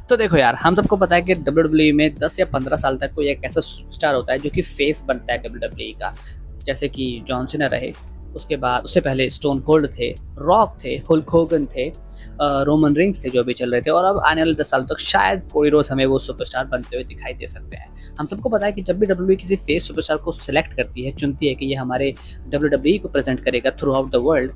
तो देखो यार, हम सबको पता है कि डब्ल्यूडब्ल्यूई में 10 या 15 साल तक कोई एक ऐसा स्टार होता है जो कि फेस बनता है डब्ल्यूडब्ल्यूई का। जैसे कि जॉन सीना रहे, उसके बाद उससे पहले स्टोन कोल्ड थे, रॉक थे, हुल्क होगन थे, रोमन रिंग्स थे जो अभी चल रहे थे, और अब आने वाले 10 साल तक शायद कोई रोज हमें वो सुपरस्टार बनते हुए दिखाई दे सकते हैं। हम सबको पता है कि जब भी डब्ल्यूडब्ल्यूई किसी फेस सुपरस्टार को सिलेक्ट करती है, चुनती है कि ये हमारे डब्ल्यूडब्ल्यूई को प्रेजेंट करेगा थ्रू आउट द वर्ल्ड,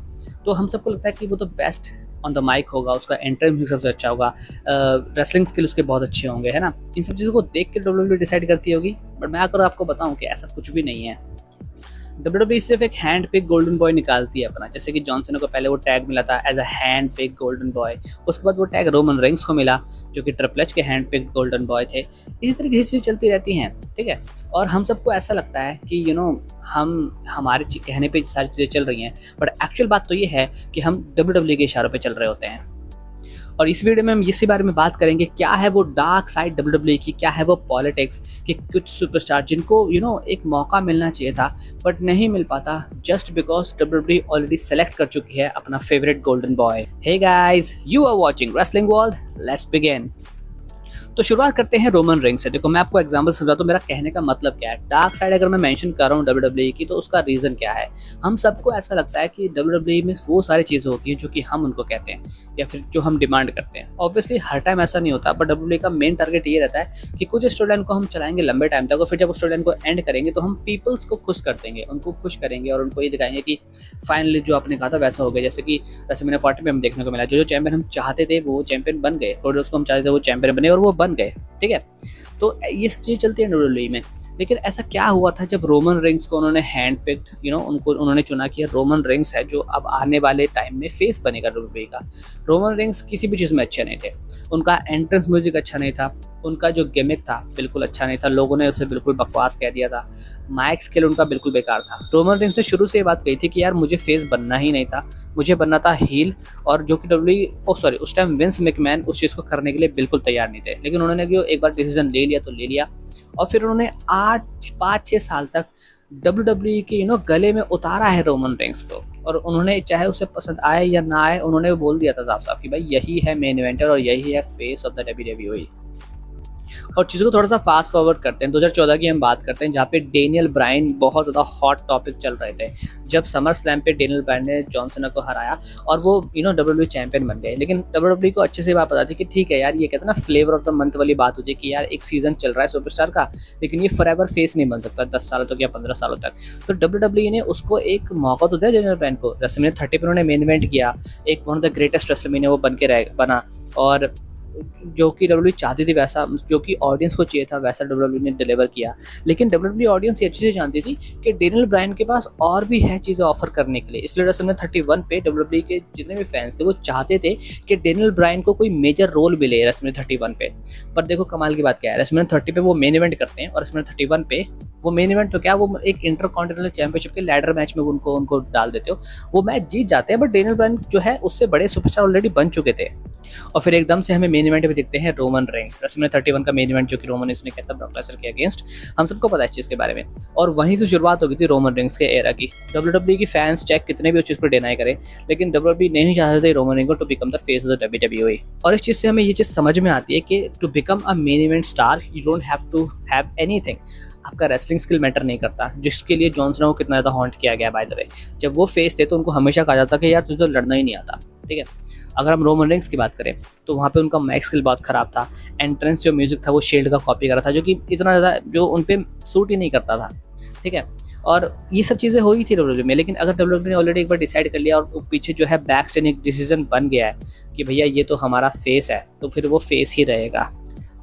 तो हम सबको लगता है कि वो तो बेस्ट ऑन द माइक होगा, उसका एंट्रेंस भी सबसे अच्छा होगा, रेसलिंग स्किल उसके बहुत अच्छे होंगे, है ना। इन सब चीज़ों को देख के डब्ल्यूडब्ल्यूई डिसाइड करती होगी, बट मैं अगर आपको बताऊं कि ऐसा कुछ भी नहीं है। डब्ल्यूडब्ल्यूई सिर्फ एक हैंड पिक गोल्डन बॉय निकालती है अपना, जैसे कि जॉन सीना को पहले वो टैग मिला था as a hand pick golden boy, उसके बाद वो टैग रोमन रेंग्स को मिला जो कि ट्रिपल एच के हैंड पिक गोल्डन बॉय थे। इसी तरीके से चीज़ें चलती रहती हैं, ठीक है। और हम सबको ऐसा लगता है कि हम हमारे कहने पे सारी चीज़ें चल रही हैं, बट एक्चुअल बात तो ये है कि हम डब्ल्यूडब्ल्यूई के इशारों पे चल रहे होते हैं। और इस वीडियो में हम इसी बारे में बात करेंगे, क्या है वो डार्क साइड डब्ल्यूडब्ल्यूई की, क्या है वो पॉलिटिक्स कि कुछ सुपरस्टार जिनको एक मौका मिलना चाहिए था बट नहीं मिल पाता, just because WWE already select कर चुकी है अपना favourite golden boy. Hey guys, you are watching wrestling world, let's begin. तो शुरुआत करते हैं रोमन रिंग्स से। देखो, मैं आपको एग्जांपल समझाता हूँ मेरा कहने का मतलब क्या है। डार्क साइड अगर मैं मेंशन कर रहा हूँ डब्ल्यूडब्ल्यूई की, तो उसका रीजन क्या है। हम सबको ऐसा लगता है कि डब्ल्यूडब्ल्यूई में वो सारी चीज़ें होती हैं जो कि हम उनको कहते हैं या फिर जो हम डिमांड करते हैं। ऑब्वियसली हर टाइम ऐसा नहीं होता, बट डब्ल्यूडब्ल्यूई का मेन टारगेट ये रहता है कि कुछ स्टोरी लाइन को हम चलाएंगे लंबे टाइम तक, और फिर जब स्टोरी लाइन को एंड करेंगे तो हम पीपल्स को खुश कर देंगे, उनको खुश करेंगे और उनको ये दिखाएंगे कि फाइनली जो आपने कहा था वैसा हो गया। जैसे कि WrestleMania 40 में हम देखने को मिला, जो चैंपियन हम चाहते थे वो चैंपियन बन गए, और उसको हम चाहते थे वो चैंपियन बने और वो बन गए, ठीक है। तो ये सब चीज़ें चलती है डब्ल्यूडब्ल्यूई में। लेकिन ऐसा क्या हुआ था जब रोमन रिंग्स को उन्होंने हैंड पिक्ड, उनको उन्होंने चुना कि रोमन रिंग्स है जो अब आने वाले टाइम में फेस बनेगा डब्ल्यूडब्ल्यूई का। रोमन रिंग्स किसी भी चीज़ में अच्छे नहीं थे, उनका एंट्रेंस म्यूजिक अच्छा नहीं था, उनका जो गिमिक था बिल्कुल अच्छा नहीं था, लोगों ने उसे बिल्कुल बकवास कह दिया था, माइक स्किल उनका बिल्कुल बेकार था। रोमन रिंग्स ने शुरू से ये बात कही थी कि यार मुझे फेस बनना ही नहीं था, मुझे बनना था हील, और जो कि डब्ल्यूडब्ल्यूई उस टाइम विंस मैकमैन उस चीज़ को करने के लिए बिल्कुल तैयार नहीं थे। लेकिन उन्होंने एक बार डिसीजन ले लिया तो ले लिया, और फिर उन्होंने 5-6 साल तक डब्ल्यूडब्ल्यूई के गले में उतारा है रोमन रिंग्स को। और उन्होंने, चाहे उसे पसंद आए या ना आए, उन्होंने बोल दिया था साफ साफ कि भाई यही है मेन इवेंटर और यही है फेस ऑफ द डब्ल्यूडब्ल्यूई। और चीज़ों को थोड़ा सा फास्ट फॉरवर्ड करते हैं, 2014 की हम बात करते हैं, जहाँ पे डेनियल ब्रायन बहुत ज़्यादा हॉट टॉपिक चल रहे थे। जब समर स्लैम पे डेनियल ब्रायन ने जॉन सीना को हराया और वो डब्ल्यूडब्ल्यूई चैंपियन बन गए। लेकिन डब्ल्यूडब्ल्यूई को अच्छे से बात पता थी कि ठीक है यार, ये कहते हैं ना फ्लेवर ऑफ द मंथ वाली बात होती है कि यार एक सीजन चल रहा है सुपरस्टार का, लेकिन ये फॉरएवर फेस नहीं बन सकता 10 सालों तक या 15 सालों तक। तो डब्ल्यूडब्ल्यूई ने उसको एक मौका तो दिया डेनियल ब्रायन को। रेसलमेनिया 30 पे उन्होंने मेन इवेंट किया, एक one of the greatest WrestleMania वो बना, और जो कि डब्ल्यूडब्ल्यूई चाहती थी वैसा, जो कि ऑडियंस को चाहिए था वैसा डब्ल्यूडब्ल्यूई ने डिलीवर किया। लेकिन डब्ल्यूडब्ल्यूई ऑडियंस ये अच्छे से जानती थी कि डेनियल ब्रायन के पास और भी है चीज़ें ऑफर करने के लिए, इसलिए रेसलमेनिया 31 पे डब्ल्यूडब्ल्यूई के जितने भी फैंस थे वो चाहते थे कि डेनियल ब्रायन को कोई मेजर रोल मिले रेसलमेनिया 31 पे। पर देखो कमाल की बात क्या है, रेसलमेनिया 30 पे वो मेन इवेंट करते हैं, और रेसलमेनिया 31 पे वो मेन इवेंट तो क्या, वो एक इंटरकॉन्टिनेंटल चैंपियनशिप के लैडर मैच में उनको डाल देते हो, वो मैच जीत जाते हैं, बट डेनियल ब्रायन जो है उससे बड़े सुपरस्टार ऑलरेडी बन चुके थे। और फिर एकदम से हमें मेन इवेंट में दिखते हैं रोमन रेंग्स, रेसलमेनिया 31 का मेन इवेंट जो कि रोमन रेंग्स ने किया था ब्रॉक लेसनर के अगेंस्ट। हम सबको पता है इस चीज़ के बारे में, और वहीं से शुरुआत हो गई थी रोमन रेंग्स के एरा की। डब्ल्यूडब्ल्यूई की फैंस चाहे कितने भी उस चीज़ को डिनाई करें, लेकिन डब्ल्यूडब्ल्यूई नहीं चाहते थे रोमन रेंग्स को to become the face of the WWE. और इस चीज़ से हमें ये चीज़ समझ में आती है कि to become a main event star you don't have to have anything, आपका रेसलिंग स्किल मैटर नहीं करता, जिसके लिए जॉन सीना को कितना ज़्यादा हॉन्ट किया गया। बाय द वे, जब वो फेस थे तो उनको हमेशा कहा जाता कि यार तुझे तो लड़ना ही नहीं आता, ठीक है। अगर हम रोमन रेंग्स की बात करें तो वहाँ पे उनका माइक स्किल बहुत ख़राब था, एंट्रेंस जो म्यूजिक था वो शील्ड का कॉपी कर रहा था, जो कि इतना ज़्यादा जो उन पे सूट ही नहीं करता था, ठीक है। और ये सब चीज़ें हुई थी डब्ल्यूडब्ल्यूई में। लेकिन अगर डब्ल्यूडब्ल्यूई ने ऑलरेडी एक बार डिसाइड कर लिया और पीछे जो है बैक स्टेज एक डिसीजन बन गया है कि भैया ये तो हमारा फेस है, तो फिर वो फेस ही रहेगा।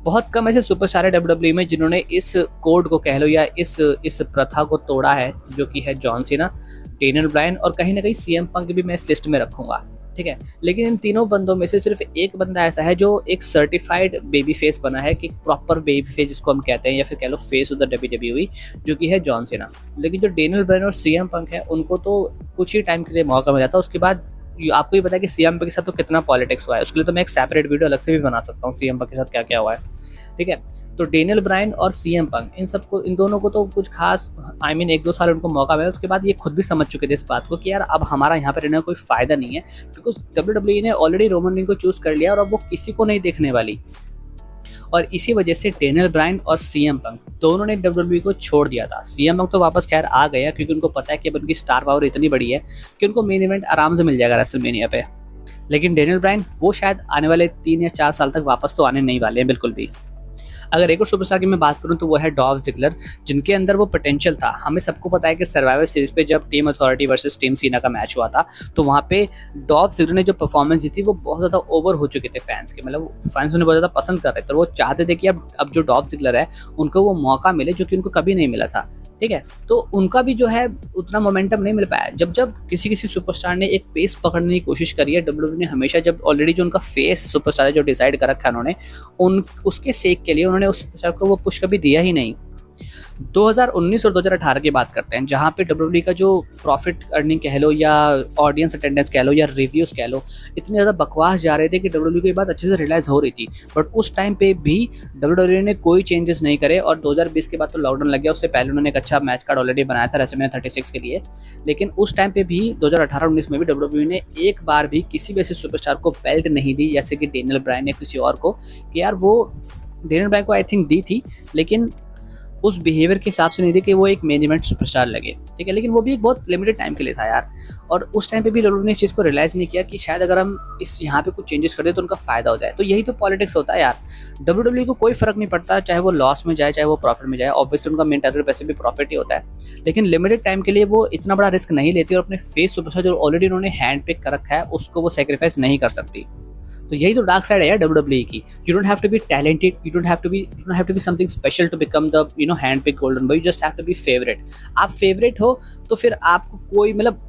बहुत कम ऐसे सुपरस्टार है डब्ल्यूडब्ल्यूई में जिन्होंने इस कोड को कह लो या इस प्रथा को तोड़ा है, जो कि है जॉन सीना, डेनियल ब्रायन, और कहीं ना कहीं CM पंक भी मैं इस लिस्ट में रखूंगा, ठीक है। लेकिन इन तीनों बंदों में से सिर्फ एक बंदा ऐसा है जो एक सर्टिफाइड बेबी फेस बना है, कि प्रॉपर बेबी फेस जिसको हम कहते हैं, या फिर कह लो फेस ऑफ द डब्ल्यूडब्ल्यूई, जो कि है जॉन सीना। लेकिन जो डेनियल ब्रायन और CM पंक है उनको तो कुछ ही टाइम के लिए मौका मिला था, उसके बाद आपको ही पता है कि CM पंक के साथ तो कितना पॉलिटिक्स हुआ है, उसके लिए तो मैं एक सेपरेट वीडियो अलग से भी बना सकता हूँ CM पंक के साथ क्या क्या हुआ है, ठीक है। तो डेनियल ब्रायन और CM पंक, इन दोनों को तो कुछ खास एक दो साल उनको मौका मिला, उसके बाद ये खुद भी समझ चुके थे इस बात को कि यार अब हमारा यहाँ पर रहने का कोई फ़ायदा नहीं है, बिकॉज डब्ल्यूडब्ल्यूई ने ऑलरेडी रोमन रिंग को चूज़ कर लिया और अब वो किसी को नहीं देखने वाली। और इसी वजह से डेनियल ब्रायन और सीएम पंक दोनों ने डब्ल्यूडब्ल्यूई को छोड़ दिया था। सीएम पंक तो वापस खैर आ गया क्योंकि उनको पता है कि अब उनकी स्टार पावर इतनी बड़ी है कि उनको मेन इवेंट आराम से मिल जाएगा रेसलमेनिया पे। लेकिन डेनियल ब्रायन वो शायद आने वाले 3 या 4 साल तक वापस तो आने नहीं वाले हैं बिल्कुल भी। अगर एक और सुपरस्टार की मैं बात करूं तो वो है डॉल्फ जिगलर, जिनके अंदर वो पोटेंशियल था। हमें सबको पता है कि सर्वाइवर सीरीज पे जब टीम अथॉरिटी वर्सेस टीम सीना का मैच हुआ था तो वहाँ पे डॉल्फ जिगलर ने जो परफॉर्मेंस दी थी वो बहुत ज़्यादा ओवर हो चुके थे फैंस के, मतलब फैंस उन्हें बहुत ज़्यादा पसंद कर रहे थे। तो वो चाहते थे कि अब जो डॉल्फ जिगलर है उनको वो मौका मिले जो कि उनको कभी नहीं मिला था, ठीक है। तो उनका भी जो है उतना मोमेंटम नहीं मिल पाया। जब जब किसी सुपरस्टार ने एक पेस पकड़ने की कोशिश करी है डब्ल्यूडब्ल्यूई ने हमेशा, जब ऑलरेडी जो उनका फेस सुपरस्टार है जो डिसाइड कर रखा है उन्होंने, उसके सेक के लिए उन्होंने उस सुपरस्टार को वो पुश कभी दिया ही नहीं। 2019 और 2018 की बात करते हैं जहाँ पे डब्ल्यूडब्ल्यूई का जो प्रॉफिट अर्निंग कह लो या ऑडियंस अटेंडेंस कह लो या रिव्यूज़ कह लो इतने ज़्यादा बकवास जा रहे थे कि डब्ल्यूडब्ल्यूई को ये बात अच्छे से रियलाइज़ हो रही थी। बट उस टाइम पे भी डब्ल्यूडब्ल्यूई ने कोई चेंजेस नहीं करे और 2020 के बाद तो लॉकडाउन लग गया, उससे पहले उन्होंने एक अच्छा मैच कार्ड ऑलरेडी बनाया था रेसलमेनिया 36 के लिए। लेकिन उस टाइम पे भी 2018-19 में भी डब्ल्यूडब्ल्यूई ने एक बार भी किसी भी ऐसे सुपरस्टार को बेल्ट नहीं दी जैसे कि डेनियल ब्रायन या किसी और को, कि यार वो डेनियल ब्रायन को आई थिंक दी थी लेकिन उस बिहेवियर के हिसाब से नहीं दी कि वो एक मेन इवेंट सुपरस्टार लगे, ठीक है। लेकिन वो भी एक बहुत लिमिटेड टाइम के लिए था यार, और उस टाइम पे भी लोगों ने इस चीज़ को रियलाइज़ नहीं किया कि शायद अगर हम इस यहाँ पे कुछ चेंजेस कर दें तो उनका फ़ायदा हो जाए। तो यही तो पॉलिटिक्स होता है यार। डब्ल्यूडब्ल्यूई को कोई फ़र्क नहीं पड़ता चाहे वो लॉस में जाए चाहे वो प्रॉफिट में जाए, ऑब्वियसली उनका मेन टारगेट वैसे भी प्रॉफिट ही होता है। लेकिन लिमिटेड टाइम के लिए वो इतना बड़ा रिस्क नहीं लेती और अपने फेस सुपरस्टार जो ऑलरेडी उन्होंने हैंड पिक कर रखा है उसको वो सेक्रीफाइस नहीं कर सकती। तो यही तो डार्क साइड है यार डब्ल्यूडब्ल्यूई की। You don't have to be talented, you don't have to be something special to become the hand pick golden boy, you just have to be favourite. आप फेवरेट हो तो फिर आपको कोई मतलब,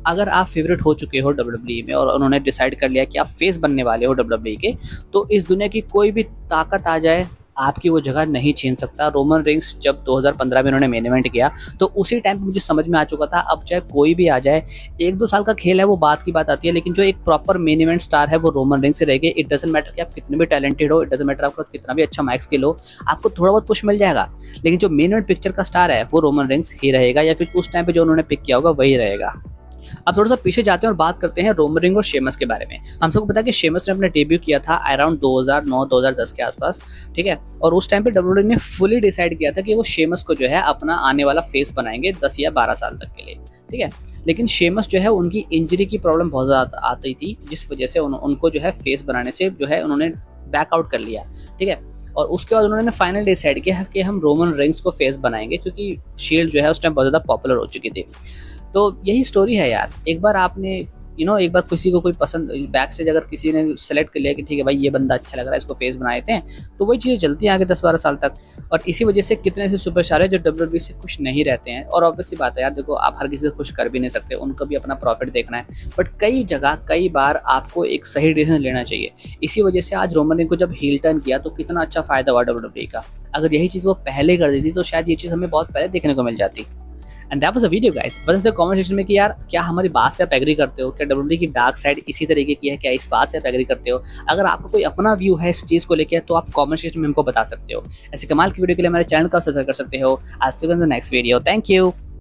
अगर आप फेवरेट हो चुके हो डब्ल्यूडब्ल्यूई में और उन्होंने डिसाइड कर लिया कि आप फेस बनने वाले हो डब्ल्यूडब्ल्यूई के, तो इस दुनिया की कोई भी ताकत आ जाए आपकी वो जगह नहीं छीन सकता। रोमन रिंग्स जब 2015 में उन्होंने मेन इवेंट किया तो उसी टाइम पे मुझे समझ में आ चुका था अब चाहे कोई भी आ जाए, 1-2 साल का खेल है वो बात की बात आती है, लेकिन जो एक प्रॉपर मेन इवेंट स्टार है वो रोमन रिंग्स से रहेगी। इट डजंट मैटर कि आप कितने भी टैलेंटेड हो, इट डजंट मैटर आपके पास कितना भी अच्छा माइक स्किल हो, आपको थोड़ा बहुत पुश मिल जाएगा। लेकिन जो मेन इवेंट पिक्चर का स्टार है वो रोमन रिंग्स ही रहेगा, या फिर उस टाइम पे जो उन्होंने पिक किया होगा वही रहेगा। अब थोड़ा सा पीछे जाते हैं और बात करते हैं रोमन रिंग्स और शेमस के बारे में। हम सबको पता है कि शेमस ने अपना डेब्यू किया था अराउंड 2009-2010 के आसपास, ठीक है। और उस टाइम पे डब्ल्यूडब्ल्यूई ने फुली डिसाइड किया था कि वो शेमस को जो है अपना आने वाला फेस बनाएंगे 10 या 12 साल तक के लिए, ठीक है। लेकिन शेमस जो है उनकी इंजरी की प्रॉब्लम बहुत ज़्यादा आती थी जिस वजह से उनको जो है फेस बनाने से जो है उन्होंने बैकआउट कर लिया, ठीक है। और उसके बाद उन्होंने फाइनल डिसाइड किया कि हम रोमन रिंग्स को फेस बनाएंगे क्योंकि शील्ड जो है उस टाइम बहुत ज़्यादा पॉपुलर हो चुकी थी। तो यही स्टोरी है यार। एक बार आपने एक बार किसी को कोई पसंद बैक स्टेज अगर किसी ने सेलेक्ट कर लिया कि ठीक है भाई ये बंदा अच्छा लग रहा है इसको फेस बना देते हैं, तो वही चीज़ें चलती हैं आगे 10-12 साल तक। और इसी वजह से कितने ऐसे सुपरस्टार है जो डब्ल्यूडब्ल्यूई से खुश नहीं रहते हैं। और ऑब्वियसली बात है यार, देखो आप हर किसी से खुश कर भी नहीं सकते, उनको भी अपना प्रॉफिट देखना है। बट कई बार आपको एक सही डिसीजन लेना चाहिए। इसी वजह से आज रोमन रिंग्स को जब हील टर्न किया तो कितना अच्छा फायदा हुआ डब्ल्यूडब्ल्यूई का। अगर यही चीज़ वो पहले कर देती तो शायद ये चीज़ हमें बहुत पहले देखने को मिल जाती। And that was a video guys. बता सकते हो कमेंट सेक्शन में कि यार क्या हमारी बात से आप एग्री करते हो, क्या डब्ल्यूडब्ल्यूई की डार्क साइड इसी तरीके की है, क्या इस बात से आप एग्री करते हो। अगर आपको कोई अपना व्यू है इस चीज़ को लेकर तो आप कमेंट सेक्शन में हमको बता सकते हो। ऐसे कमाल की वीडियो के लिए हमारे चैनल को सब्सक्राइब कर सकते हो। आज से नेक्स्ट वीडियो, थैंक यू।